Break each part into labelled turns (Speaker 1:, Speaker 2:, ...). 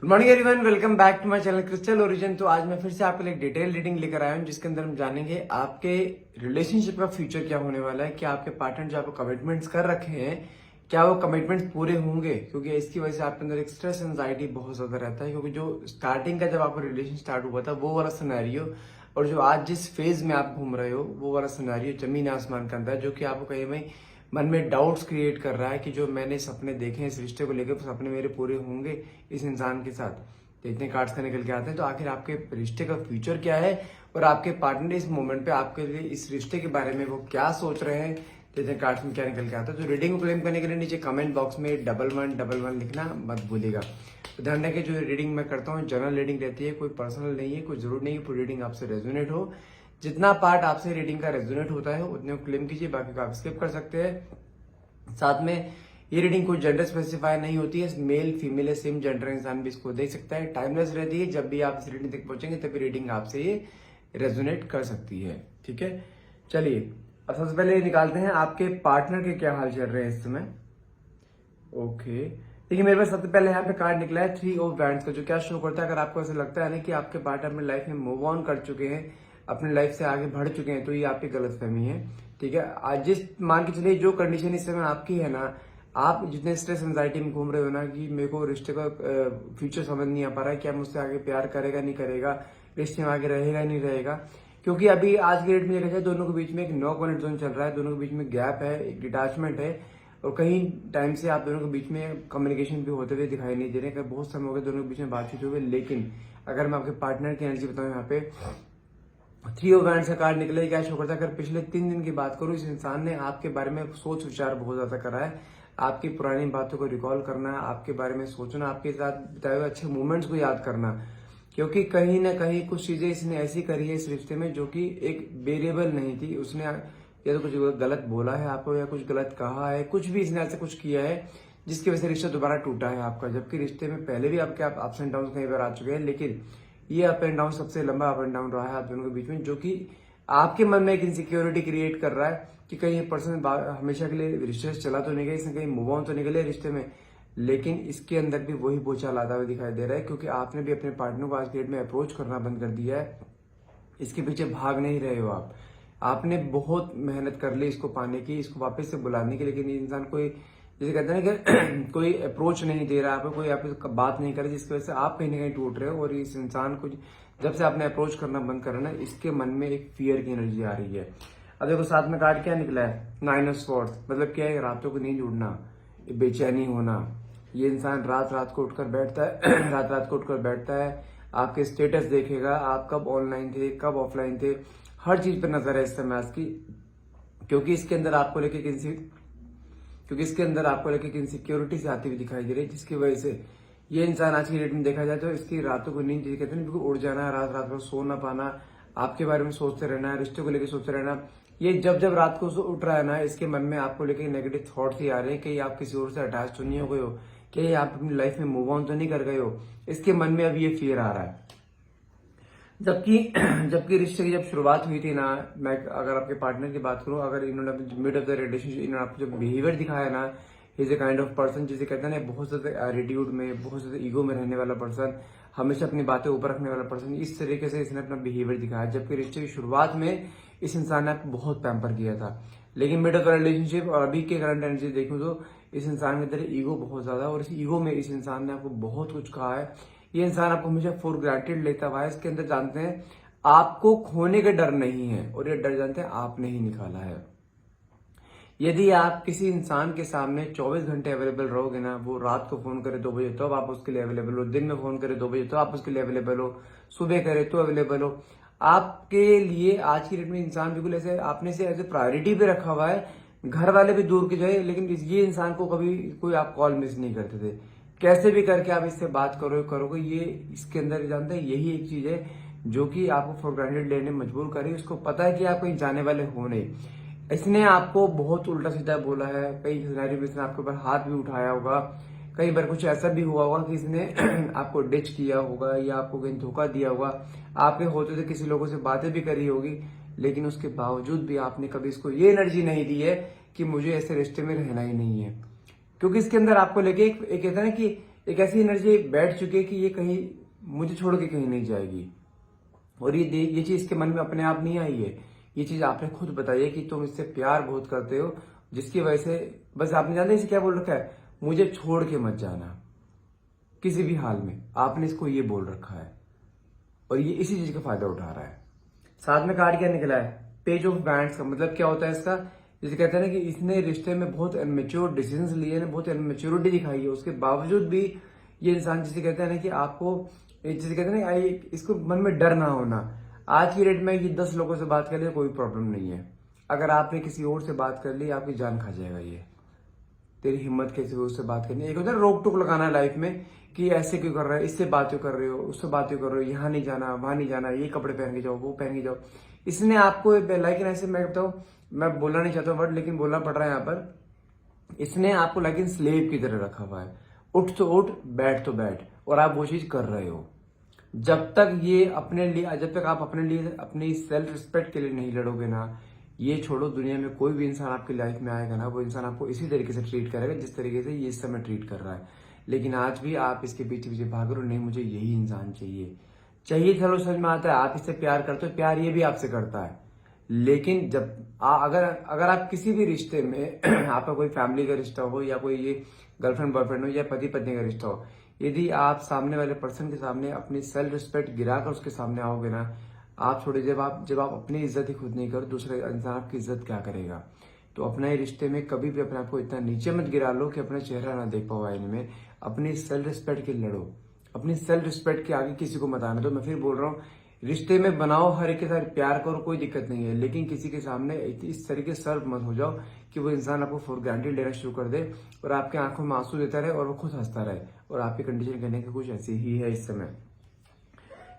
Speaker 1: Good morning everyone, welcome back to my channel Crystal Origin. तो आज मैं फिर से आपके लिए एक डिटेल रीडिंग लेकर आया हूं जिसके अंदर हम जानेंगे आपके रिलेशनशिप का फ्यूचर क्या होने वाला है। क्या आपके पार्टनर जो आपको कमिटमेंट्स कर रखे हैं, क्या वो कमिटमेंट्स पूरे होंगे? क्योंकि इसकी वजह से आपके अंदर एक स्ट्रेस एंजाइटी बहुत ज्यादा रहता है, क्योंकि जो स्टार्टिंग का जब आपका रिलेशन स्टार्ट हुआ था वो वाला सिनेरियो और जो आज जिस फेज में आप घूम रहे हो वो वाला सिनेरियो जमीन आसमान का अंतर है, जो कि आपको कहीं में मन में डाउट्स क्रिएट कर रहा है कि जो मैंने सपने देखे हैं इस रिश्ते को लेकर, सपने मेरे पूरे होंगे इस इंसान के साथ। तो इतने कार्ड्स का निकल के आते हैं, तो आखिर आपके रिश्ते का फ्यूचर क्या है और आपके पार्टनर इस मोमेंट पे आपके लिए इस रिश्ते के बारे में वो क्या सोच रहे हैं। तो इतने कार्ड्स में क्या निकल के आता है। तो रीडिंग को क्लेम करने के लिए नीचे कमेंट बॉक्स में 1111 लिखना मत भूलिएगा। तो ध्यान रखें, जो रीडिंग मैं करता हूँ जनरल रीडिंग रहती है, कोई पर्सनल नहीं है, कोई जरूर नहीं है पूरी रीडिंग आपसे रेजोनेट हो। जितना पार्ट आपसे रीडिंग का रेजोनेट होता है उतने को क्लेम कीजिए, बाकी को आप स्किप कर सकते हैं। साथ में ये रीडिंग कोई जेंडर स्पेसिफाई नहीं होती है, मेल फीमेल या सेम जेंडर इंसान भी इसको देख सकता है। टाइमलेस रहती है, जब भी आप इस रीडिंग तक पहुंचेंगे तभी रीडिंग आपसे ये रेजोनेट कर सकती है। ठीक है, चलिए अब सबसे पहले निकालते हैं आपके पार्टनर के क्या हाल चल रहे हैं इस समय। ओके, देखिए मेरे पास सबसे पहले यहाँ पे कार्ड निकला है 3 ऑफ वैंड्स का, जो क्या शो करता है, अगर आपको ऐसा लगता है ना कि आपके पार्टनर अपनी लाइफ में मूव ऑन कर चुके हैं, अपनी लाइफ से आगे बढ़ चुके हैं, तो ये आपकी गलतफहमी है। ठीक है, आज जिस मान के चलिए जो कंडीशन इस समय आपकी है ना, आप जितने स्ट्रेस एंजाइटी में घूम रहे हो ना कि मेरे को रिश्ते का फ्यूचर समझ नहीं आ पा रहा है, क्या मुझसे आगे प्यार करेगा नहीं करेगा, रिश्ते में आगे रहेगा नहीं रहेगा। क्योंकि अभी आज के डेट में देखा जाए दोनों के बीच में एक नो कॉन्फ्लिक्ट जोन चल रहा है, दोनों के बीच में गैप है, एक डिटैचमेंट है और कहीं टाइम से आप दोनों के बीच में कम्युनिकेशन भी होते हुए दिखाई नहीं दे रहे। बहुत समय हो गया दोनों के बीच में बातचीत हुई, लेकिन अगर मैं आपके पार्टनर की एनर्जी बताऊं, यहाँ पे 3 ऑफ वैंड्स का कार्ड निकले, क्या शो करता है? अगर पिछले 3 दिन की बात करूं, इस इंसान ने आपके बारे में सोच विचार बहुत ज्यादा करा है, आपकी पुरानी बातों को रिकॉल करना, आपके बारे में सोचना, आपके साथ बिताए हुए अच्छे मोमेंट्स को याद करना। क्योंकि कहीं ना कहीं कुछ चीजें इसने ऐसी करी है इस रिश्ते में जो कि एक वेरिएबल नहीं थी। उसने या तो कुछ गलत बोला है आपको या कुछ गलत कहा है, कुछ भी इसने ऐसे कुछ किया है जिसकी वजह से रिश्ता दोबारा टूटा है आपका। जबकि रिश्ते में पहले भी आपके आप अप्स एंड डाउन कई बार आ चुके हैं, लेकिन ये अप एंड डाउन सबसे लंबा अप एंड डाउन रहा है आप दोनों के बीच में, जो कि आपके मन में एक इनसिक्योरिटी क्रिएट कर रहा है कि कहीं ये पर्सन हमेशा के लिए रिश्ते से चला तो नहीं गया, इसने कहीं मूव ऑन तो नहीं गया रिश्ते में। लेकिन इसके अंदर भी वही बोझा लाता हुआ दिखाई दे रहा है, क्योंकि आपने भी अपने पार्टनर को आज के डेट में अप्रोच करना बंद कर दिया है। इसके पीछे भाग नहीं रहे हो आप, आपने बहुत मेहनत कर ली इसको पाने की, इसको वापस से बुलाने की, लेकिन ये इंसान कोई जैसे कहते हैं कि कोई अप्रोच नहीं दे रहा आपको, कोई आपसे बात नहीं कर रहा, जिसकी वजह से आप कहीं ना कहीं टूट रहे हो। और इस इंसान को जब से आपने अप्रोच करना बंद करा ना, इसके मन में एक फियर की एनर्जी आ रही है। अब देखो साथ में कार्ड क्या निकला है, 9 ऑफ स्वॉर्ड्स, मतलब क्या है? रातों को नींद उड़ना, बेचैनी होना। ये इंसान रात रात को उठकर बैठता है रात रात को उठकर बैठता है, आपके स्टेटस देखेगा, आप कब ऑनलाइन थे कब ऑफलाइन थे, हर चीज पर नजर है इस समय इसकी। क्योंकि इसके अंदर आपको लेके इनसिक्योरिटी से आती हुई दिखाई दे रही है, जिसकी वजह से ये इंसान आज की डेट में देखा जाए तो इसकी रातों को नींद, कहते हैं बिल्कुल उड़ जाना, रात रात भर सो ना पाना, आपके बारे में सोचते रहना, रिश्ते को लेकर सोचते रहना। ये जब जब रात को उठ रहा है ना, इसके मन में आपको लेकर नेगेटिव थॉट्स ही आ रहे हैं कि आप किसी और से अटैच तो नहीं हो गए हो, कि आप अपनी लाइफ में मूव ऑन तो नहीं कर गए हो। इसके मन में अब ये फियर आ रहा है। जबकि जबकि रिश्ते की जब शुरुआत हुई थी ना, मैं अगर आपके पार्टनर की बात करूं, अगर इन्होंने मिड ऑफ द रिलेशनशिप इन्होंने आपको जो बिहेवियर दिखाया ना, is a kind of person जिसे कहते हैं ना बहुत ज्यादा एटीट्यूड में, बहुत ज्यादा ईगो में रहने वाला पर्सन, हमेशा अपनी बातें ऊपर रखने वाला पर्सन, इस तरीके से इसने अपना बिहेवियर दिखाया। जबकि रिश्ते की शुरुआत में इस इंसान ने आपको बहुत पैम्पर किया था, लेकिन मिड ऑफ द रिलेशनशिप और अभी के करंट एनर्जी देखूं तो इस इंसान के अंदर ईगो बहुत ज्यादा है, और इस ईगो में इस इंसान ने आपको बहुत कुछ कहा है। ये इंसान आपको हमेशा फॉर ग्रांटेड लेता हुआ है। इसके अंदर जानते हैं आपको खोने का डर नहीं है, और ये डर जानते हैं आपने ही निकाला है। यदि आप किसी इंसान के सामने 24 घंटे अवेलेबल रहोगे ना, वो रात को फोन करे 2 बजे तो अब आप उसके लिए अवेलेबल हो, दिन में फोन करे 2 बजे तो आप उसके लिए अवेलेबल हो, सुबह करे तो अवेलेबल हो, आपके लिए आज की डेट में इंसान बिल्कुल ऐसे आपने से एज ए प्रायोरिटी पे रखा हुआ है। घर वाले भी दूर के जाए, लेकिन ये इंसान को कभी कोई आप कॉल मिस नहीं करते थे। कैसे भी करके आप इससे बात करोगे, ये इसके अंदर जानते हैं यही एक चीज है जो कि आपको फॉर ग्रांटेड लेने मजबूर करी। उसको पता है कि आप कहीं जाने वाले हो नहीं। इसने आपको बहुत उल्टा सीधा बोला है, कई सिनेरियो में इसने आपके ऊपर हाथ भी उठाया होगा, कई बार कुछ ऐसा भी हुआ होगा कि इसने आपको डिच किया होगा या आपको कहीं धोखा दिया होगा, आपके होते थे किसी लोगों से बातें भी करी होगी, लेकिन उसके बावजूद भी आपने कभी इसको ये एनर्जी नहीं दी है कि मुझे ऐसे रिश्ते में रहना ही नहीं है। क्योंकि इसके अंदर आपको लेके एक कहता है ना कि एक ऐसी एनर्जी बैठ चुकी है कि ये कहीं मुझे छोड़ के कहीं नहीं जाएगी। और ये चीज इसके मन में अपने आप नहीं आई है, ये चीज आपने खुद बताई है कि तुम इससे प्यार बहुत करते हो, जिसकी वजह से बस आपने जानते इसे क्या बोल रखा है, मुझे छोड़ के मत जाना किसी भी हाल में, आपने इसको ये बोल रखा है और ये इसी चीज का फायदा उठा रहा है। साथ में कार्ड क्या निकला है, पेज ऑफ बैंड्स का मतलब क्या होता है इसका, जैसे कहते हैं ना कि इसने रिश्ते में बहुत इनमेच्योर डिसीजंस लिए हैं, बहुत इनमेच्योरिटी दिखाई है, उसके बावजूद भी ये इंसान जिसे कहते हैं ना कि आपको, जिसे कहते हैं ना इसको मन में डर ना होना। आज की डेट में ये 10 लोगों से बात कर ले कोई प्रॉब्लम नहीं है, अगर आपने किसी और से बात कर ली आपकी जान खा जाएगा। ये तेरी हिम्मत कैसे हो उससे बात करनी, एक होता है रोक टोक लगाना लाइफ में कि ऐसे क्यों कर रहा है, इससे बात क्यों कर रहे हो, उससे बात क्यों कर रहे हो, यहाँ नहीं जाना वहां नहीं जाना, ये कपड़े पहन के जाओ वो पहन के जाओ। इसने आपको लाइक ऐसे, मैं बताऊँ, मैं बोलना नहीं चाहता वर्ड लेकिन बोलना पड़ रहा है यहाँ पर, इसने आपको लाइक स्लेव की तरह रखा हुआ है, उठ तो उठ बैठ तो बैठ, और आप वो चीज कर रहे हो। जब तक ये अपने लिए, जब तक आप अपने लिए अपनी सेल्फ रिस्पेक्ट के लिए नहीं लड़ोगे ना, ये छोड़ो, दुनिया में कोई भी इंसान आपकी लाइफ में आएगा ना, वो इंसान आपको इसी तरीके से ट्रीट करेगा जिस तरीके से ये इस समय ट्रीट कर रहा है। लेकिन आज भी आप इसके पीछे पीछे भाग रहे हो, नहीं मुझे यही इंसान चाहिए, चलो समझ में आता है, आप इससे प्यार करते हो, प्यार ये भी आपसे करता है। लेकिन जब अगर आप किसी भी रिश्ते में आपका कोई फैमिली का रिश्ता हो या कोई ये गर्लफ्रेंड बॉयफ्रेंड हो या पति पत्नी का रिश्ता हो, यदि आप सामने वाले पर्सन के सामने अपनी सेल्फ रिस्पेक्ट गिराकर उसके सामने आओगे ना, आप छोड़े, जब आप अपनी इज्जत ही खुद नहीं करो, दूसरे इंसान आपकी इज्जत क्या करेगा। तो अपने रिश्ते में कभी भी अपने आप को इतना नीचे मत गिरा लो कि अपना चेहरा ना देख पाओ आईने में। अपनी सेल्फ रिस्पेक्ट के लड़ो, अपनी सेल्फ रिस्पेक्ट के आगे किसी को मत आने दो। मैं फिर बोल रहा हूँ, रिश्ते में बनाओ, हर एक के साथ प्यार करो, कोई दिक्कत नहीं है, लेकिन किसी के सामने इस तरीके से सर्व मत हो जाओ कि वो इंसान आपको फॉर ग्रांटेड लेना शुरू कर दे और आपके आंखों में आंसू देता रहे और वो खुद हंसता रहे। और आपकी कंडीशन करने की कुछ ऐसी ही है इस समय।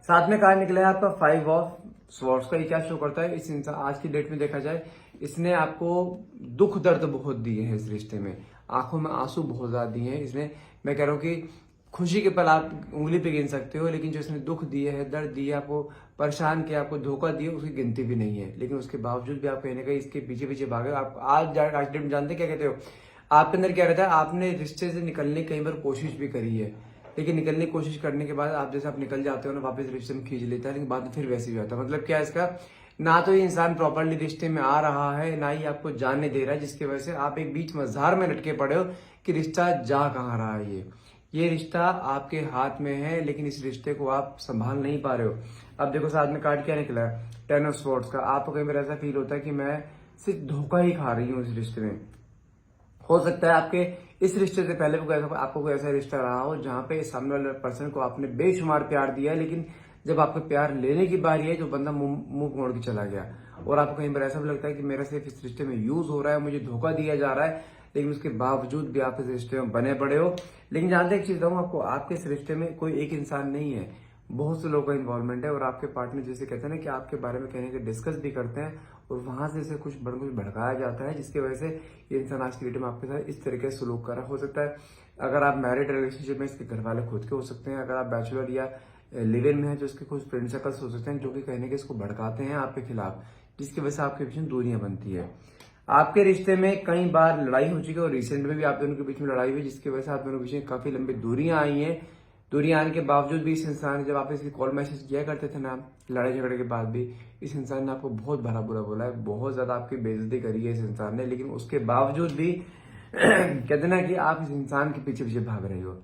Speaker 1: साथ में कार्ड निकला है आपका 5 ऑफ स्वॉर्ड्स का। ये क्या शो करता है, इस इंसान आज की डेट में देखा जाए, इसने आपको दुख दर्द बहुत दिए हैं इस रिश्ते में, आंखों में आंसू बहुत ज्यादा दिए हैं इसने। मैं कह रहा हूँ कि खुशी के पल आप उंगली पे गिन सकते हो, लेकिन जो इसने दुख दिए है, दर्द दिए, आपको परेशान किया, आपको धोखा दिया, उसकी गिनती भी नहीं है। लेकिन उसके बावजूद भी आप कहीं ना कहीं इसके पीछे पीछे भागे। आप आज डेट में जानते क्या कहते हो, आपके अंदर क्या रहता है, आपने रिश्ते से निकलने कई बार कोशिश भी करी है, लेकिन निकलने की कोशिश करने के बाद आप जैसे आप निकल जाते हो ना, वापस रिश्ते में खींच लेता है, लेकिन बाद में फिर वैसे ही आता है। मतलब क्या है इसका, ना तो ये इंसान प्रॉपरली रिश्ते में आ रहा है, ना ही आपको जानने दे रहा है, जिसकी वजह से आप एक बीच मझधार में लटके पड़े हो कि रिश्ता जा कहाँ रहा है। ये रिश्ता आपके हाथ में है, लेकिन इस रिश्ते को आप संभाल नहीं पा रहे हो। अब देखो साथ में कार्ड क्या निकला है, 10 ऑफ स्वॉर्ड्स का। आपको कई बार ऐसा फील होता है कि मैं सिर्फ धोखा ही खा रही हूँ इस रिश्ते में। हो सकता है आपके इस रिश्ते से पहले आपको कोई ऐसा रिश्ता रहा हो जहां पे सामने वाले पर्सन को आपने बेशुमार प्यार दिया है, लेकिन जब आपको प्यार लेने की बारी है तो बंदा मुंह मोड़ के चला गया। और आपको कई बार ऐसा भी लगता है कि मेरा सिर्फ इस रिश्ते में यूज हो रहा है, मुझे धोखा दिया जा रहा है, लेकिन उसके बावजूद भी आप इस रिश्ते में बने पड़े हो। लेकिन जानते एक चीज बताऊं आपको, आपके इस रिश्ते में कोई एक इंसान नहीं है, बहुत से लोगों का इन्वॉल्वमेंट है। और आपके पार्टनर जैसे कहते हैं ना कि आपके बारे में कहने के डिस्कस भी करते हैं और वहां से इसे कुछ भड़काया जाता है, जिसकी वजह से ये इंसान आज की डेट में आपके साथ इस तरीके से सलूक कर रहा हो सकता है। अगर आप मैरिड रिलेशनशिप में, इसके घर वाले खुद के हो सकते हैं। अगर आप बैचलर या लिव इन में है तो इसके कुछ फ्रेंड सर्कल्स हो सकते हैं जो कि कहने के इसको भड़काते हैं आपके खिलाफ, जिसकी वजह से आपके बीच में दूरियां बनती है। आपके रिश्ते में कई बार लड़ाई हो चुकी है और रिसेंट में भी आप दोनों के बीच में लड़ाई हुई, जिसकी वजह से आप दोनों के बीच में काफी लंबी दूरियां आई हैं। दूरियां आने के बावजूद भी इस इंसान ने, जब आप इसकी कॉल मैसेज किया करते थे ना लड़ाई झगड़े के बाद भी, इस इंसान ने आपको बहुत भला बुरा बोला है, बहुत ज्यादा आपकी बेइज्जती करी है इस इंसान ने। लेकिन उसके बावजूद भी कहते ना कि आप इस इंसान के पीछे पीछे भाग रहे हो।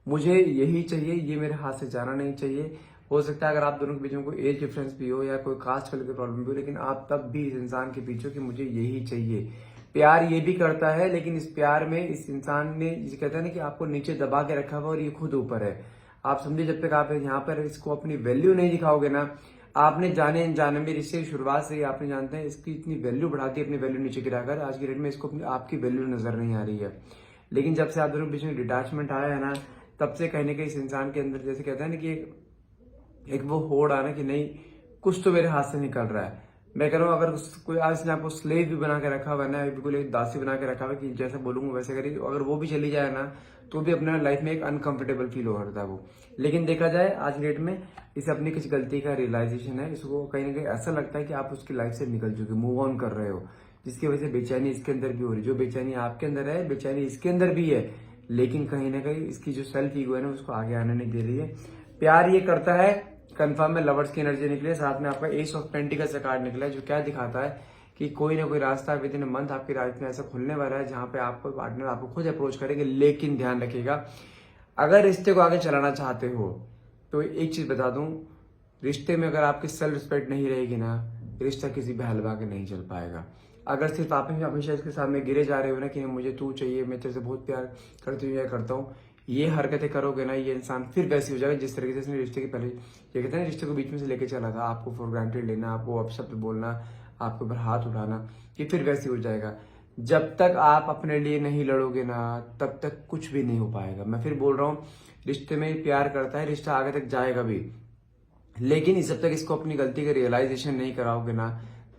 Speaker 1: मुझे यही चाहिए, ये मेरे हाथ से जाना नहीं चाहिए। हो सकता है अगर आप दोनों के बीच में कोई एज डिफरेंस भी हो या कोई कास्ट वाले की प्रॉब्लम भी हो, लेकिन आप तब भी इस इंसान के पीछे हो कि मुझे यही चाहिए। प्यार ये भी करता है, लेकिन इस प्यार में इस इंसान ने, जिसे कहते हैं ना कि आपको नीचे दबा के रखा हुआ और ये खुद ऊपर है। आप समझे, जब तक आप यहाँ पर इसको अपनी वैल्यू नहीं दिखाओगे ना, आपने जाने अनजाने में रिश्ते की शुरुआत से ही आपने जानते हैं इसकी इतनी वैल्यू बढ़ाती है, अपनी वैल्यू नीचे गिराकर। आज की डेट में इसको आपकी वैल्यू नजर नहीं आ रही है। लेकिन जब से आप दोनों के बीच में डिटैचमेंट आया है ना, तब से कहीं ना कहीं इस इंसान के अंदर, जैसे कहते हैं ना कि एक वो होड़ आना कि नहीं, कुछ तो मेरे हाथ से निकल रहा है। मैं कह रहा हूँ, अगर कोई आज ने आपको स्लेव भी बना के रखा हुआ है ना, बिल्कुल एक दासी बना के रखा हुआ है कि जैसा बोलूंगा वैसे करिए, अगर वो भी चली जाए ना तो भी अपने लाइफ में एक अनकंफर्टेबल फील हो रहा था वो। लेकिन देखा जाए आज डेट में इसे अपनी कुछ गलती का रियलाइजेशन है, इसको कहीं ना कहीं ऐसा लगता है कि आप उसकी लाइफ से निकल चुके, मूव ऑन कर रहे हो, जिसकी वजह से बेचैनी इसके अंदर भी हो रही। जो बेचैनी आपके अंदर है, बेचैनी इसके अंदर भी है, लेकिन कहीं ना कहीं इसकी जो सेल्फ ईगो है ना उसको आगे आने नहीं दे रही है। प्यार ये करता है, कंफर्म में लवर्स की एनर्जी निकली है, साथ में आपका एस ऑफ पेंटिकल्स का कार्ड निकला है, जो क्या दिखाता है कि कोई ना कोई रास्ता विद इन मंथ आपकी लाइफ में ऐसा खुलने वाला है जहां पे आपको पार्टनर आपको खुद अप्रोच करेंगे। लेकिन ध्यान रखिएगा, अगर रिश्ते को आगे चलाना चाहते हो तो एक चीज बता दूं, रिश्ते में अगर आपकी सेल्फ रिस्पेक्ट नहीं रहेगी ना, रिश्ता किसी भी हलवा के नहीं चल पाएगा। अगर सिर्फ आप ही हमेशा इसके सामने गिरे जा रहे हो ना कि मुझे तू चाहिए, मैं तेरे से बहुत प्यार करती हूँ या करता हूँ, ये हरकतें करोगे ना, ये इंसान फिर वैसी हो जाएगा जिस तरीके से इसने रिश्ते के पहले ये कहते हैं रिश्ते को बीच में से लेके चला था, आपको फॉर ग्रांटेड लेना, आपको अपशब्द बोलना, आपके ऊपर हाथ उठाना, ये फिर वैसी हो जाएगा। जब तक आप अपने लिए नहीं लड़ोगे ना तब तक कुछ भी नहीं हो पाएगा। मैं फिर बोल रहा हूँ, रिश्ते में प्यार करता है, रिश्ता आगे तक जाएगा भी, लेकिन जब तक इसको अपनी गलती का रियलाइजेशन नहीं कराओगे ना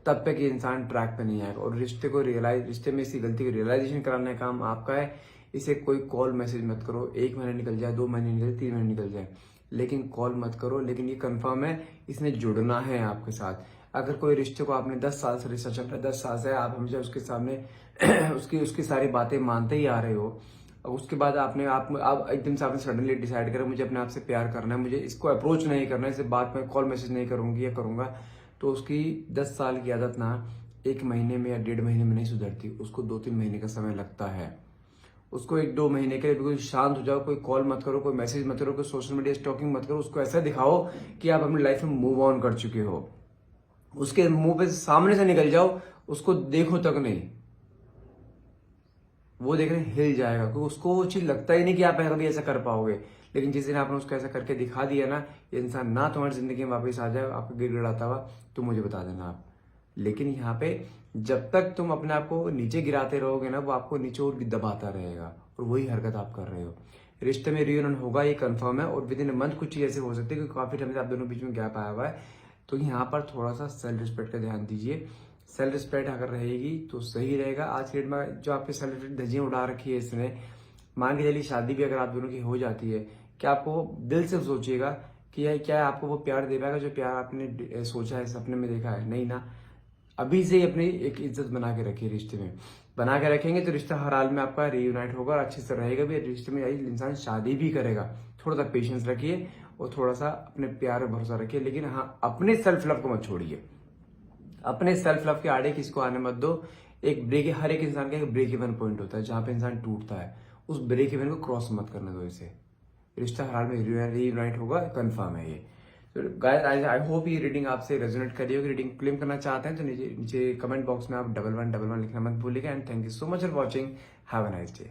Speaker 1: तब तक ये इंसान ट्रैक पे नहीं आएगा। और रिश्ते में इसकी गलती का रियलाइजेशन कराने का काम आपका है। इसे कोई कॉल मैसेज मत करो, 1 महीना निकल जाए, 2 महीने निकल जाए, 3 महीने निकल जाए, लेकिन कॉल मत करो। लेकिन ये कंफर्म है इसने जुड़ना है आपके साथ। अगर कोई रिश्ते को आपने 10 साल से रिश्ता चल रहा है, 10 साल से आप हमेशा उसके सामने उसकी सारी बातें मानते ही आ रहे हो, और उसके बाद आप एकदम से आपने सडनली डिसाइड करा मुझे अपने आप से प्यार करना है, मुझे इसको अप्रोच नहीं करना है, इसे बात में कॉल मैसेज नहीं करूंगी या करूंगा, तो उसकी 10 साल की आदत ना 1 महीने में या 1.5 महीने में नहीं सुधरती, उसको 2-3 महीने का समय लगता है। उसको 1-2 महीने के लिए बिल्कुल शांत हो जाओ, कोई कॉल मत करो, कोई मैसेज मत करो, कोई सोशल मीडिया स्टॉकिंग मत करो, उसको ऐसा दिखाओ कि आप अपनी लाइफ में मूव ऑन कर चुके हो। उसके मुंह पे सामने से निकल जाओ, उसको देखो तक नहीं, वो देखने हिल जाएगा, क्योंकि उसको वो चीज लगता ही नहीं कि आप कभी ऐसा कर पाओगे। लेकिन जिस दिन आपने उसको ऐसा करके दिखा दिया ना, ये इंसान ना तुम्हारी जिंदगी में वापस आ जाए आपको गिड़गिड़ाता हुआ, तो मुझे बता देना आप। लेकिन यहाँ पे जब तक तुम अपने आप को नीचे गिराते रहोगे ना, वो आपको नीचे और भी दबाता रहेगा, और वही हरकत आप कर रहे हो। रिश्ते में रियूनियन होगा, ये कंफर्म है, और विद इन अ मंथ कुछ चीज ऐसे हो सकती है क्योंकि काफी टाइम से आप दोनों बीच में गैप आया हुआ है। तो यहाँ पर थोड़ा सा सेल्फ रिस्पेक्ट का ध्यान दीजिए। सेल्फ रिस्पेक्ट अगर रहेगी तो सही रहेगा। आज के डेट में जो आपके सेल्फ रिस्पेक्ट धज्जियां उड़ा रखी है इसने, मान के चलिए शादी भी अगर आप दोनों की हो जाती है, क्या आपको दिल से सोचिएगा कि क्या आपको वो प्यार दे पाएगा जो प्यार आपने सोचा है, सपने में देखा है? नहीं ना। अभी से ही अपनी एक इज्जत बना के रखिए, रिश्ते में बना के रखेंगे तो रिश्ता हर हाल में आपका रीयूनाइट होगा और अच्छे से रहेगा भी। रिश्ते में इंसान शादी भी करेगा। थोड़ा सा पेशेंस रखिए और थोड़ा सा अपने प्यार और भरोसा रखिए, लेकिन हाँ अपने सेल्फ लव को मत छोड़िए। अपने सेल्फ लव के आड़े किसको आने मत दो। हर एक इंसान का एक ब्रेक इवन पॉइंट होता है जहां पे इंसान टूटता है, उस ब्रेक इवन को क्रॉस मत करने दो। इसे रिश्ता हर हाल में रीयूनाइट होगा, कंफर्म है ये। तो गाइस आई होप ये रीडिंग आपसे रेजोनेट करी होगी। रीडिंग क्लेम करना चाहते हैं तो नीचे कमेंट बॉक्स में आप 1111 लिखना मत भूलिएगा। And thank you so much for watching. Have a nice day.